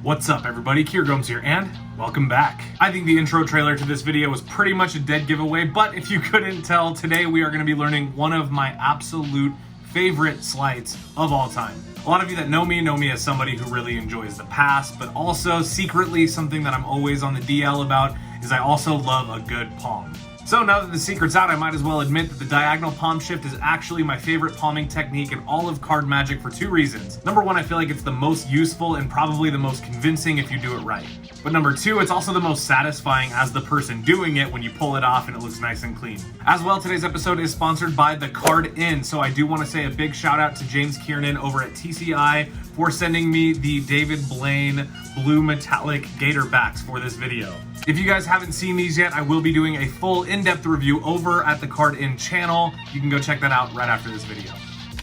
What's up everybody, Kier Gomes here, and welcome back. I think the intro trailer to this video was pretty much a dead giveaway, but if you couldn't tell, today we are going to be learning one of my absolute favorite sleights of all time. A lot of you that know me as somebody who really enjoys the pass, but also secretly something that I'm always on the DL about is I also love a good palm. So now that the secret's out, I might as well admit that the diagonal palm shift is actually my favorite palming technique in all of card magic for two reasons. Number one, I feel like it's the most useful and probably the most convincing if you do it right. But number two, it's also the most satisfying as the person doing it when you pull it off and it looks nice and clean. As well, today's episode is sponsored by the Card In, so I do want to say a big shout out to James Kiernan over at TCI for sending me the David Blain blue metallic Gator Backs for this video. If you guys haven't seen these yet, I will be doing a full in-depth review over at the Card In channel. You can go check that out right after this video.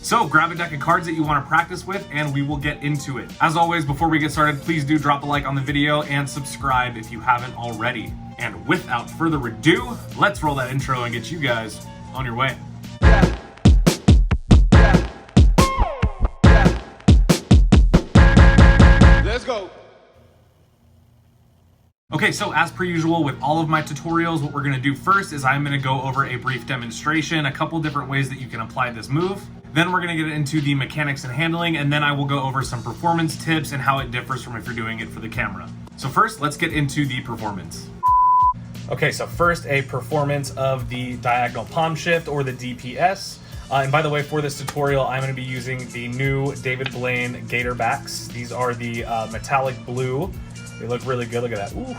So grab a deck of cards that you want to practice with and we will get into it. As always, before we get started, please do drop a like on the video and subscribe if you haven't already. And without further ado, let's roll that intro and get you guys on your way. Let's go. Okay, so as per usual with all of my tutorials, what we're gonna do first is I'm gonna go over a brief demonstration, a couple different ways that you can apply this move. Then we're gonna get into the mechanics and handling, and then I will go over some performance tips and how it differs from if you're doing it for the camera. So first, let's get into the performance. Okay, so first a performance of the diagonal palm shift or the DPS. And by the way, for this tutorial, I'm going to be using the new David Blain Gator Backs. These are the metallic blue. They look really good. Look at that. Ooh.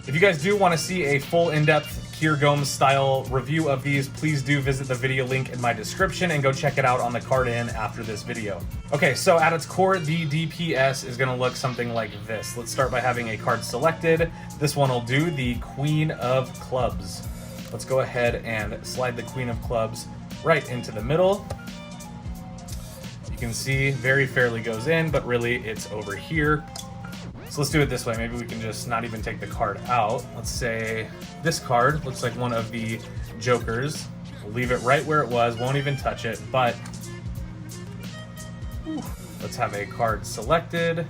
If you guys do want to see a full in-depth Kier Gomes style review of these, please do visit the video link in my description and go check it out on the Card In after this video. Okay, so at its core, the DPS is going to look something like this. Let's start by having a card selected. This one will do the Queen of Clubs. Let's go ahead and slide the Queen of Clubs right into the middle. You can see very fairly goes in, but really it's over here. So let's do it this way. Maybe we can just not even take the card out. Let's say this card looks like one of the jokers. We'll leave it right where it was, won't even touch it, but let's have a card selected.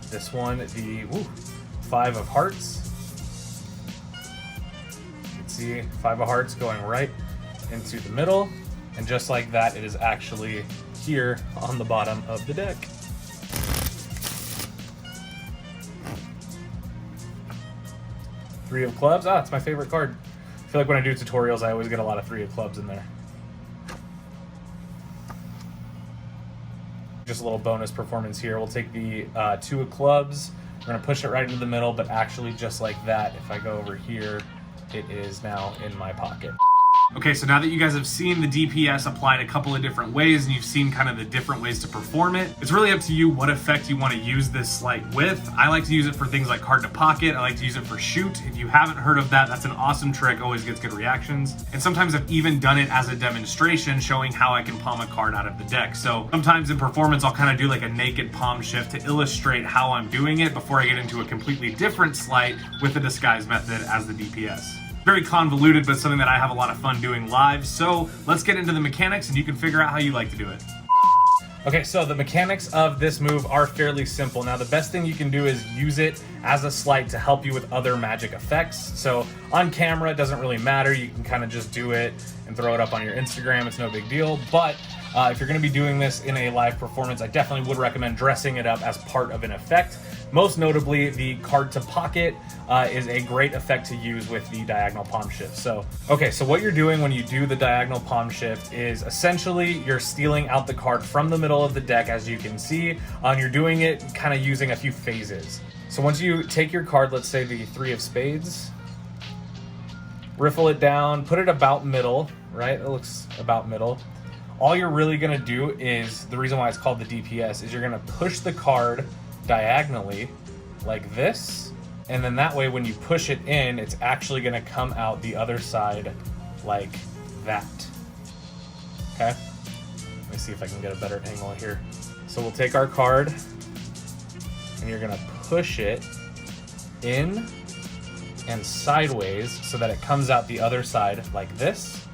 This one, the Five of Hearts. You can see Five of Hearts going right into the middle, and just like that, it is actually here on the bottom of the deck. Three of Clubs. Ah, it's my favorite card. I feel like when I do tutorials, I always get a lot of Three of Clubs in there. Just a little bonus performance here. We'll take the Two of Clubs. We're going to push it right into the middle, but actually just like that, if I go over here, it is now in my pocket. Okay, so now that you guys have seen the DPS applied a couple of different ways and you've seen kind of the different ways to perform it, it's really up to you what effect you want to use this sleight with. I like to use it for things like card to pocket. I like to use it for shoot. If you haven't heard of that, that's an awesome trick, always gets good reactions. And sometimes I've even done it as a demonstration showing how I can palm a card out of the deck. So sometimes in performance, I'll kind of do like a naked palm shift to illustrate how I'm doing it before I get into a completely different sleight with the disguise method as the DPS. Very convoluted, but something that I have a lot of fun doing live. So let's get into the mechanics and you can figure out how you like to do it. Okay, so the mechanics of this move are fairly simple. Now, the best thing you can do is use it as a sleight to help you with other magic effects. So on camera, it doesn't really matter. You can kind of just do it and throw it up on your Instagram. It's no big deal. But if you're going to be doing this in a live performance, I definitely would recommend dressing it up as part of an effect. Most notably, the card to pocket is a great effect to use with the diagonal palm shift. So, okay, so what you're doing when you do the diagonal palm shift is essentially you're stealing out the card from the middle of the deck, as you can see, and you're doing it kind of using a few phases. So once you take your card, let's say the Three of Spades, riffle it down, put it about middle, right? It looks about middle. All you're really gonna do is, the reason why it's called the DPS, is you're gonna push the card diagonally like this, and then that way when you push it in, it's actually going to come out the other side like that. Okay, let me see if I can get a better angle here. So we'll take our card and you're going to push it in and sideways so that it comes out the other side like this,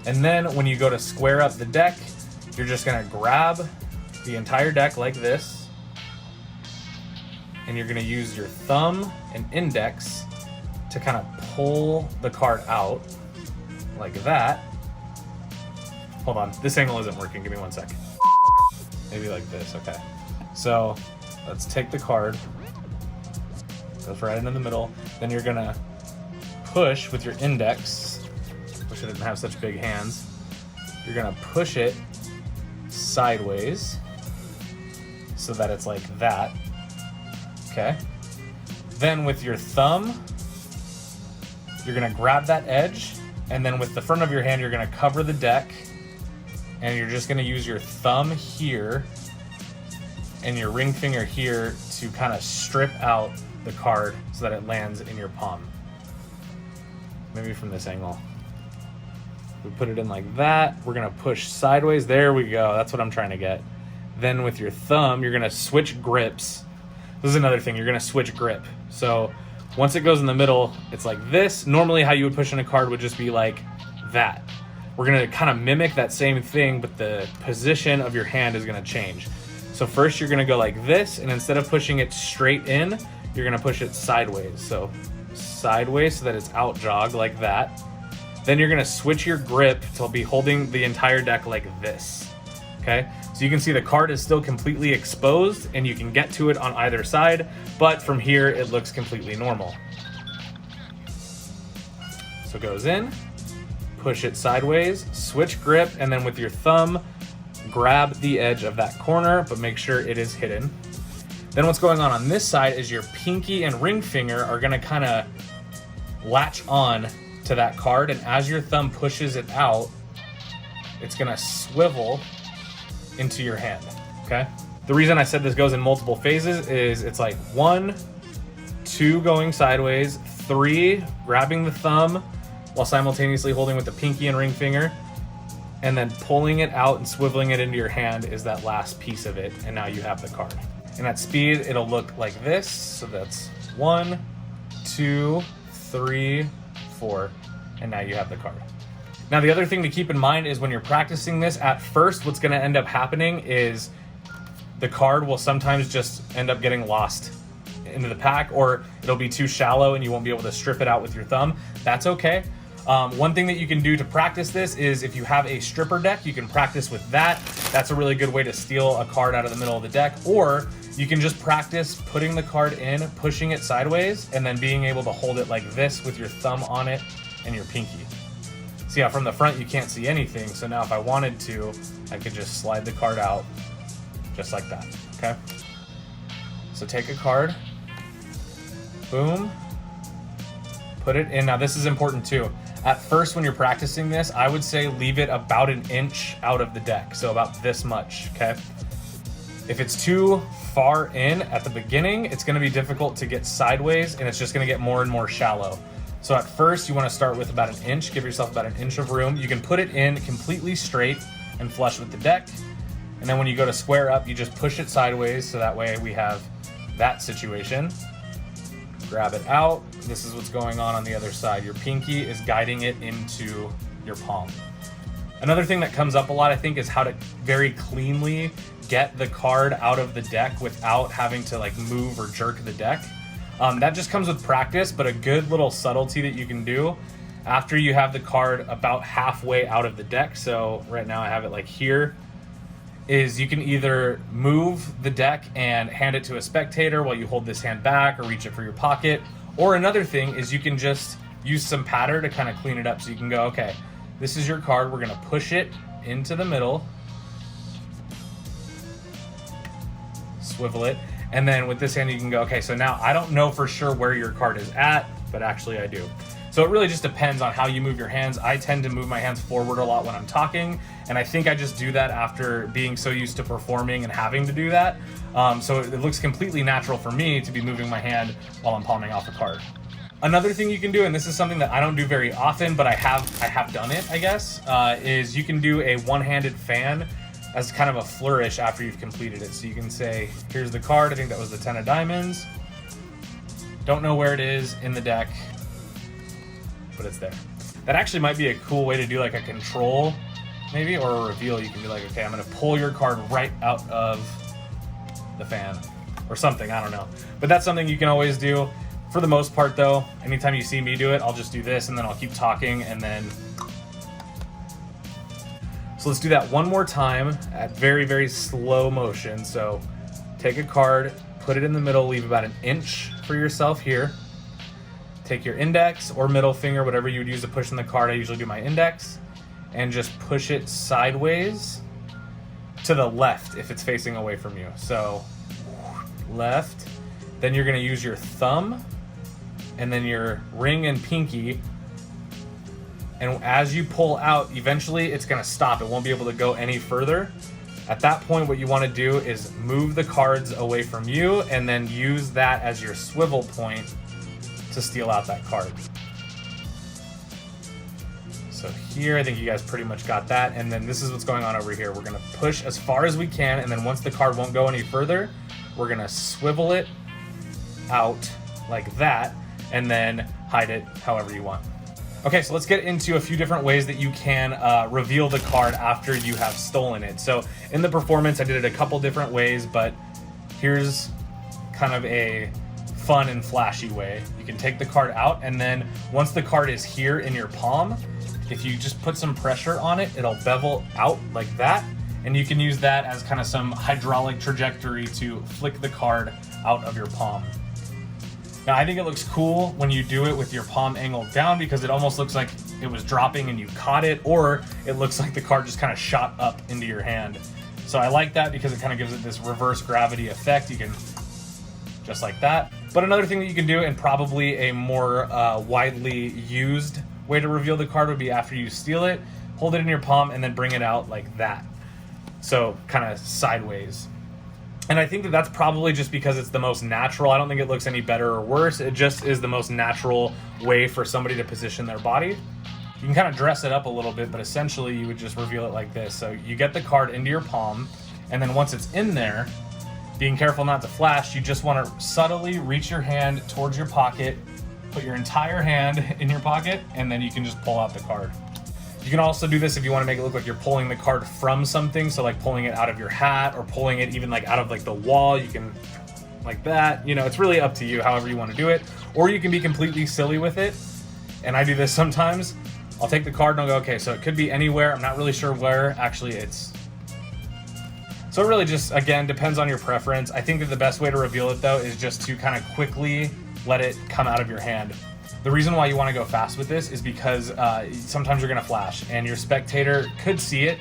and then when you go to square up the deck, you're just going to grab the entire deck like this, and you're gonna use your thumb and index to kind of pull the card out like that. Hold on, this angle isn't working, give me 1 second. Maybe like this, okay. So let's take the card, goes right into the middle. Then you're gonna push with your index. Wish I didn't have such big hands. You're gonna push it sideways so that it's like that, okay? Then with your thumb, you're gonna grab that edge, and then with the front of your hand, you're gonna cover the deck, and you're just gonna use your thumb here and your ring finger here to kind of strip out the card so that it lands in your palm. Maybe from this angle. We put it in like that. We're gonna push sideways. There we go. That's what I'm trying to get. Then with your thumb, you're gonna switch grips. This is another thing. You're gonna switch grip. So once it goes in the middle, it's like this. Normally how you would push in a card would just be like that. We're gonna kind of mimic that same thing, but the position of your hand is gonna change. So first you're gonna go like this, and instead of pushing it straight in, you're gonna push it sideways. So sideways so that it's out jog like that. Then you're gonna switch your grip to be holding the entire deck like this, okay? So you can see the card is still completely exposed and you can get to it on either side, but from here it looks completely normal. So it goes in, push it sideways, switch grip, and then with your thumb, grab the edge of that corner, but make sure it is hidden. Then what's going on this side is your pinky and ring finger are gonna kind of latch on to that card, and as your thumb pushes it out, it's gonna swivel into your hand, okay? The reason I said this goes in multiple phases is it's like 1, 2 going sideways, 3 grabbing the thumb while simultaneously holding with the pinky and ring finger, and then pulling it out and swiveling it into your hand is that last piece of it, and now you have the card. And at speed, it'll look like this. So that's 1, 2, 3, 4, and now you have the card. Now the other thing to keep in mind is when you're practicing this, at first what's gonna end up happening is the card will sometimes just end up getting lost into the pack, or it'll be too shallow and you won't be able to strip it out with your thumb. That's okay. One thing that you can do to practice this is if you have a stripper deck, you can practice with that. That's a really good way to steal a card out of the middle of the deck. Or you can just practice putting the card in, pushing it sideways, and then being able to hold it like this with your thumb on it and your pinky. See how from the front you can't see anything, so now if I wanted to, I could just slide the card out just like that, okay? So take a card, boom, put it in. Now this is important too. At first when you're practicing this, I would say leave it about 1 inch out of the deck, so about this much, okay? If it's too far in at the beginning, it's gonna be difficult to get sideways and it's just gonna get more and more shallow. So at first you wanna start with about 1 inch, give yourself about 1 inch of room. You can put it in completely straight and flush with the deck. And then when you go to square up, you just push it sideways so that way we have that situation. Grab it out. This is what's going on the other side. Your pinky is guiding it into your palm. Another thing that comes up a lot, I think, is how to very cleanly get the card out of the deck without having to like move or jerk the deck. That just comes with practice, but a good little subtlety that you can do after you have the card about halfway out of the deck. So right now I have it like here, is you can either move the deck and hand it to a spectator while you hold this hand back or reach it for your pocket. Or another thing is you can just use some patter to kind of clean it up. So you can go, okay, this is your card. We're gonna push it into the middle, swivel it. And then with this hand, you can go, okay, so now I don't know for sure where your card is at, but actually I do. So it really just depends on how you move your hands. I tend to move my hands forward a lot when I'm talking, and I think I just do that after being so used to performing and having to do that. So it looks completely natural for me to be moving my hand while I'm palming off a card. Another thing you can do, and this is something that I don't do very often, but I have done it, I guess, is you can do a one-handed fan as kind of a flourish after you've completed it. So you can say, here's the card. I think that was the 10 of diamonds. Don't know where it is in the deck, but it's there. That actually might be a cool way to do like a control maybe, or a reveal. You can be like, okay, I'm gonna pull your card right out of the fan. or something, I don't know. But that's something you can always do. For the most part though, anytime you see me do it, I'll just do this and then I'll keep talking and then. So let's do that one more time at very, very slow motion. So take a card, put it in the middle, leave about an inch for yourself here. Take your index or middle finger, whatever you would use to push in the card. I usually do my index, and just push it sideways to the left if it's facing away from you. So left, then you're gonna use your thumb and then your ring and pinky. And as you pull out, eventually it's gonna stop. It won't be able to go any further. At that point, what you wanna do is move the cards away from you and then use that as your swivel point to steal out that card. So here, I think you guys pretty much got that. And then this is what's going on over here. We're gonna push as far as we can, and then once the card won't go any further, we're gonna swivel it out like that, and then hide it however you want. Okay, so let's get into a few different ways that you can reveal the card after you have stolen it. So in the performance, I did it a couple different ways, but here's kind of a fun and flashy way. You can take the card out, and then once the card is here in your palm, if you just put some pressure on it, it'll bevel out like that, and you can use that as kind of some hydraulic trajectory to flick the card out of your palm. Now, I think it looks cool when you do it with your palm angled down because it almost looks like it was dropping and you caught it, or it looks like the card just kind of shot up into your hand. So I like that because it kind of gives it this reverse gravity effect. You can just like that. But another thing that you can do, and probably a more widely used way to reveal the card, would be after you steal it, hold it in your palm and then bring it out like that. So kind of sideways. And I think that that's probably just because it's the most natural. I don't think it looks any better or worse. It just is the most natural way for somebody to position their body. You can kind of dress it up a little bit, but essentially you would just reveal it like this. So you get the card into your palm, and then once it's in there, being careful not to flash, you just want to subtly reach your hand towards your pocket, put your entire hand in your pocket, and then you can just pull out the card. You can also do this if you want to make it look like you're pulling the card from something, so like pulling it out of your hat or pulling it even like out of like the wall. You can like that, you know, it's really up to you however you want to do it. Or you can be completely silly with it, and I do this sometimes. I'll take the card and I'll go, okay, so it could be anywhere. I'm not really sure where actually it's. So it really just, again, depends on your preference. I think that the best way to reveal it though is just to kind of quickly let it come out of your hand. The reason why you want to go fast with this is because sometimes you're going to flash and your spectator could see it.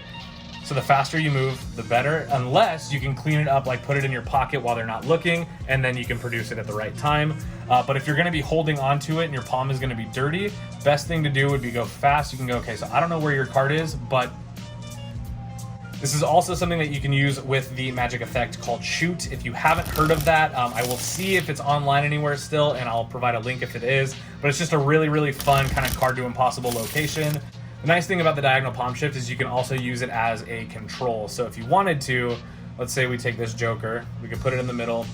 So the faster you move, the better, unless you can clean it up, like put it in your pocket while they're not looking, and then you can produce it at the right time. But if you're going to be holding onto it and your palm is going to be dirty, best thing to do would be go fast. You can go, okay, so I don't know where your card is, but this is also something that you can use with the magic effect called Shoot. If you haven't heard of that, I will see if it's online anywhere still, and I'll provide a link if it is. But it's just a really, really fun kind of card to impossible location. The nice thing about the diagonal palm shift is you can also use it as a control. So if you wanted to, let's say we take this Joker, we could put it in the middle.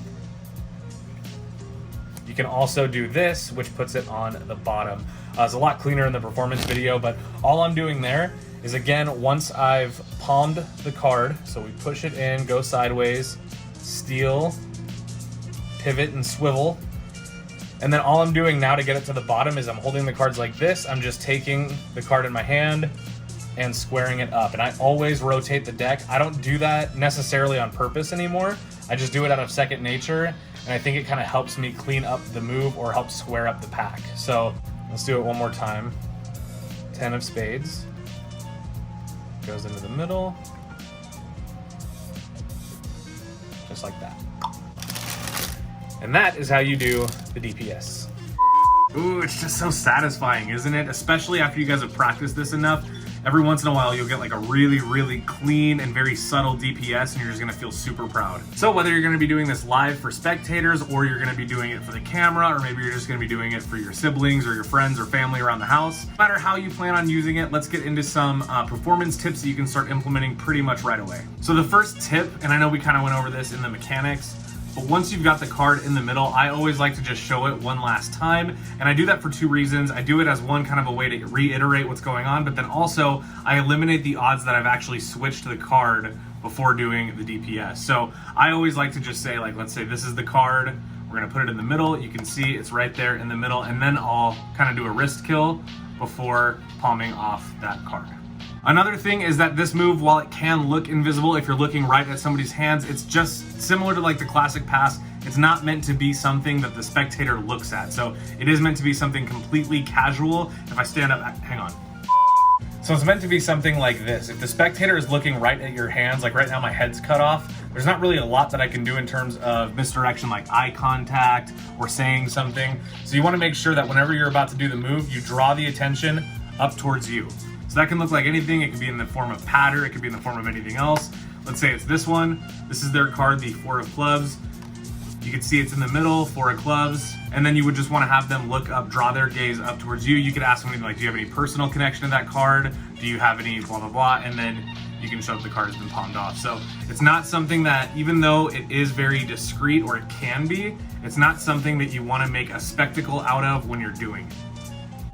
You can also do this, which puts it on the bottom. It's a lot cleaner in the performance video, but all I'm doing there is, again, once I've palmed the card, so we push it in, go sideways, steal, pivot, and swivel. And then all I'm doing now to get it to the bottom is I'm holding the cards like this. I'm just taking the card in my hand and squaring it up. And I always rotate the deck. I don't do that necessarily on purpose anymore. I just do it out of second nature. And I think it kind of helps me clean up the move or help square up the pack. So let's do it one more time. 10 of spades. Goes into the middle. Just like that. And that is how you do the DPS. Ooh, it's just so satisfying, isn't it? Especially after you guys have practiced this enough. Every once in a while, you'll get like a really, really clean and very subtle DPS, and you're just gonna feel super proud. So whether you're gonna be doing this live for spectators, or you're gonna be doing it for the camera, or maybe you're just gonna be doing it for your siblings or your friends or family around the house, no matter how you plan on using it, let's get into some performance tips that you can start implementing pretty much right away. So the first tip, and I know we kind of went over this in the mechanics, but once you've got the card in the middle, I always like to just show it one last time. And I do that for two reasons. I do it as one kind of a way to reiterate what's going on, but then also I eliminate the odds that I've actually switched the card before doing the DPS. So I always like to just say, like, let's say this is the card, we're gonna put it in the middle, you can see it's right there in the middle, and then I'll kind of do a wrist kill before palming off that card. Another thing is that this move, while it can look invisible if you're looking right at somebody's hands, it's just similar to like the classic pass. It's not meant to be something that the spectator looks at. So it is meant to be something completely casual. If I stand up, hang on. So it's meant to be something like this. If the spectator is looking right at your hands, like right now my head's cut off, there's not really a lot that I can do in terms of misdirection, like eye contact or saying something. So you wanna make sure that whenever you're about to do the move, you draw the attention up towards you. So that can look like anything. It could be in the form of patter, it could be in the form of anything else. Let's say it's this one. This is their card, the 4 of clubs. You can see it's in the middle, 4 of clubs, and then you would just want to have them look up, draw their gaze up towards you. You could ask them anything like, do you have any personal connection to that card? Do you have any blah, blah, blah? And then you can show that the card has been palmed off. So it's not something that, even though it is very discreet, or it can be, it's not something that you want to make a spectacle out of when you're doing it.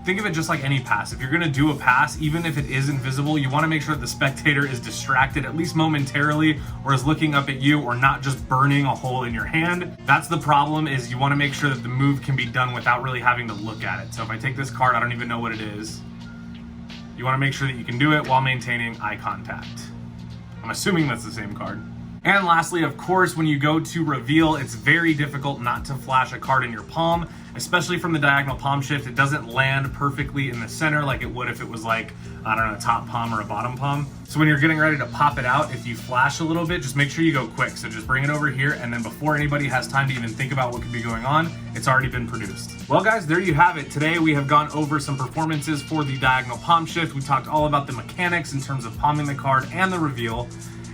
Think of it just like any pass. If you're gonna do a pass, even if it is invisible, you wanna make sure that the spectator is distracted, at least momentarily, or is looking up at you, or not just burning a hole in your hand. That's the problem, is you wanna make sure that the move can be done without really having to look at it. So if I take this card, I don't even know what it is. You wanna make sure that you can do it while maintaining eye contact. I'm assuming that's the same card. And lastly, of course, when you go to reveal, it's very difficult not to flash a card in your palm, especially from the diagonal palm shift. It doesn't land perfectly in the center like it would if it was like, I don't know, a top palm or a bottom palm. So when you're getting ready to pop it out, if you flash a little bit, just make sure you go quick. So just bring it over here, and then before anybody has time to even think about what could be going on, it's already been produced. Well guys, there you have it. Today we have gone over some performances for the diagonal palm shift. We talked all about the mechanics in terms of palming the card and the reveal.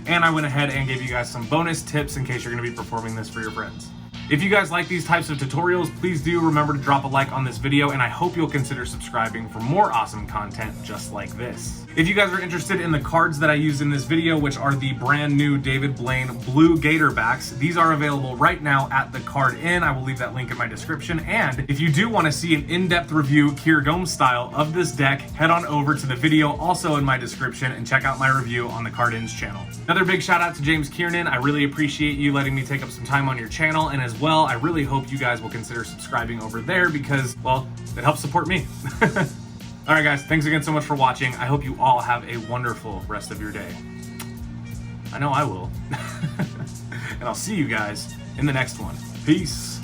And I went ahead and gave you guys some bonus tips in case you're gonna be performing this for your friends. If you guys like these types of tutorials, please do remember to drop a like on this video, and I hope you'll consider subscribing for more awesome content just like this. If you guys are interested in the cards that I use in this video, which are the brand new David Blain Blue Gator Backs, these are available right now at the Card Inn. I will leave that link in my description. And if you do want to see an in-depth review, Kier Gomes style, of this deck, head on over to the video also in my description and check out my review on the Card Inn's channel. Another big shout out to James Kiernan. I really appreciate you letting me take up some time on your channel, and as well, I really hope you guys will consider subscribing over there because, well, it helps support me. All right, guys, thanks again so much for watching. I hope you all have a wonderful rest of your day. I know I will. And I'll see you guys in the next one. Peace.